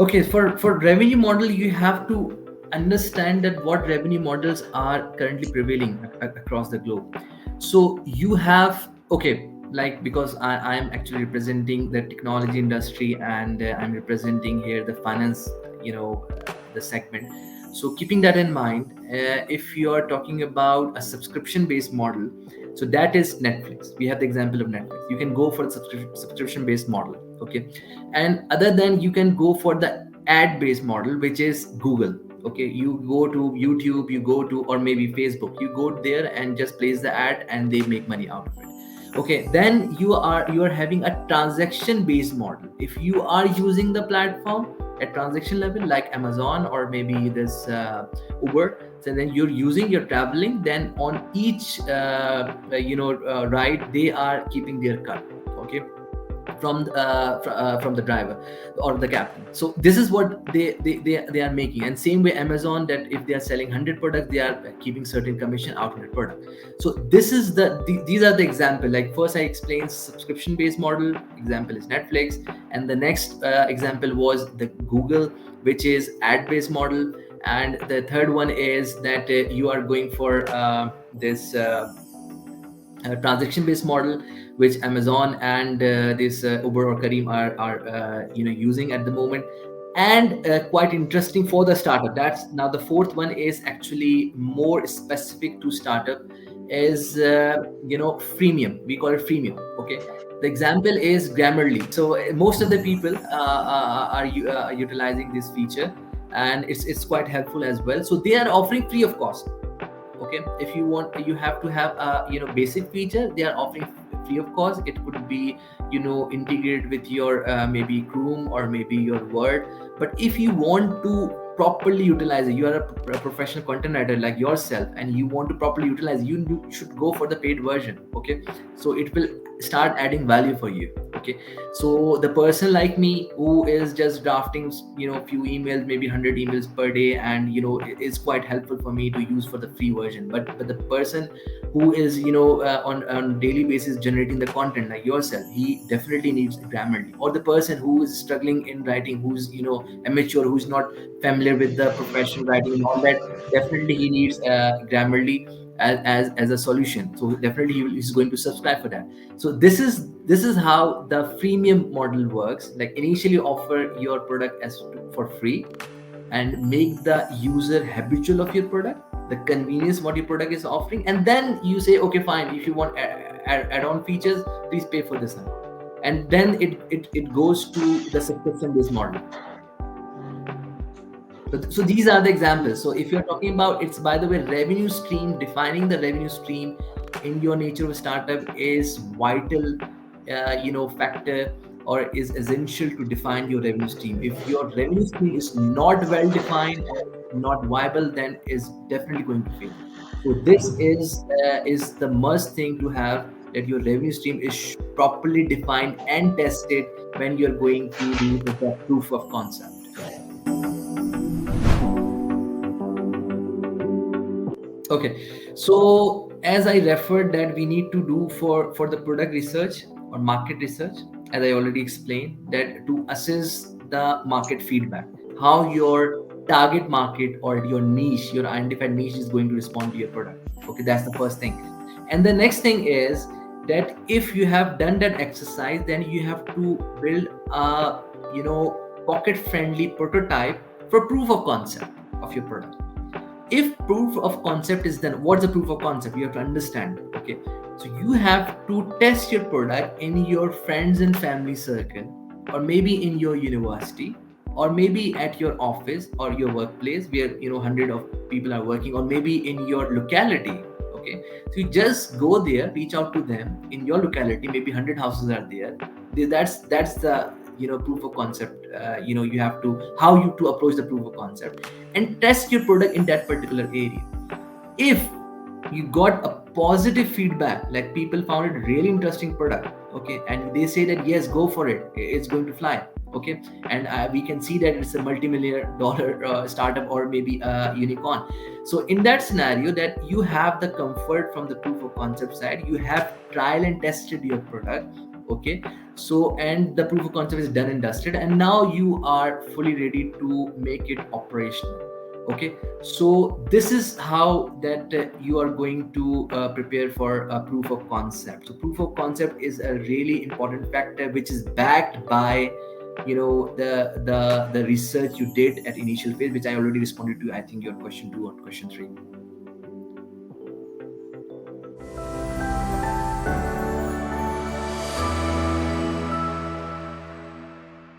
Okay, for revenue model, you have to understand that what revenue models are currently prevailing across the globe. So you have, okay, like, because I am actually representing the technology industry, and I'm representing here the finance, the segment. So keeping that in mind, if you are talking about a subscription based model, so that is Netflix. We have the example of Netflix. You can go for the subscription based model. Okay, and other than, you can go for the ad based model, which is Google. Okay, you go to YouTube, you go to, or maybe Facebook, you go there and just place the ad and they make money out of it. Okay, then you are having a transaction based model. If you are using the platform at transaction level, like Amazon or maybe this Uber, so then you're traveling, then on each ride, they are keeping their cut. Okay, from the driver or the captain. So this is what they are making. And same way Amazon, that if they are selling 100 products, they are keeping certain commission out of the product. So this is these are the example. Like, first I explained subscription based model, example is Netflix, and the next example was the Google, which is ad based model. And the third one is that you are going for this transaction based model, which Amazon and this Uber or Kareem are using at the moment. And quite interesting for the startup, that's now the fourth one is actually more specific to startup, is freemium. We call it freemium. Okay, the example is Grammarly. So most of the people are utilizing this feature, and it's quite helpful as well. So they are offering free of cost. Okay, if you want, you have to have a basic feature. They are offering free of cost. It could be integrated with your maybe Chrome or maybe your Word. But if you want to properly utilize it, you are a professional content writer like yourself, and you want to properly utilize, should go for the paid version. Okay, so it will start adding value for you. Okay, so the person like me who is just drafting few emails, maybe 100 emails per day, and it is quite helpful for me to use for the free version. But the person who is on daily basis generating the content like yourself, he definitely needs Grammarly. Or the person who is struggling in writing, who's amateur, who's not familiar with the professional writing and all that, definitely he needs Grammarly as a solution. So definitely he's going to subscribe for that. So this is how the freemium model works. Like, initially offer your product as for free, and make the user habitual of your product, the convenience what your product is offering, and then you say, okay, fine, if you want add-on features, please pay for this amount. And then it goes to the subscription based model. So these are the examples. So if you're talking about, it's, by the way, revenue stream, defining the revenue stream in your nature of startup is vital, factor, or is essential to define your revenue stream. If your revenue stream is not well defined or not viable, then is definitely going to fail. So this is the must thing to have, that your revenue stream is properly defined and tested when you're going to do the proof of concept. Okay, so as I referred, that we need to do for the product research or market research, as I already explained, that to assess the market feedback, how your target market or your niche, your identified niche, is going to respond to your product. Okay, that's the first thing. And the next thing is that if you have done that exercise, then you have to build a pocket friendly prototype for proof of concept of your product. If proof of concept is done, what's the proof of concept? You have to understand. Okay, so you have to test your product in your friends and family circle, or maybe in your university, or maybe at your office or your workplace, where 100 of people are working, or maybe in your locality. Okay, so you just go there, reach out to them in your locality, maybe 100 houses are there. That's the proof of concept. You have to, how you to approach the proof of concept, and test your product in that particular area. If you got a positive feedback, like people found it really interesting product, okay, and they say that yes, go for it, it's going to fly. Okay, and we can see that it's a multi-million dollar startup, or maybe a unicorn. So in that scenario, that you have the comfort from the proof of concept side, you have trial and tested your product. Okay, So, and the proof of concept is done and dusted, and now you are fully ready to make it operational. Okay, so this is how that you are going to prepare for a proof of concept. So proof of concept is a really important factor which is backed by, you know, the research you did at initial phase, which I already responded to, I think your question 2 or question 3.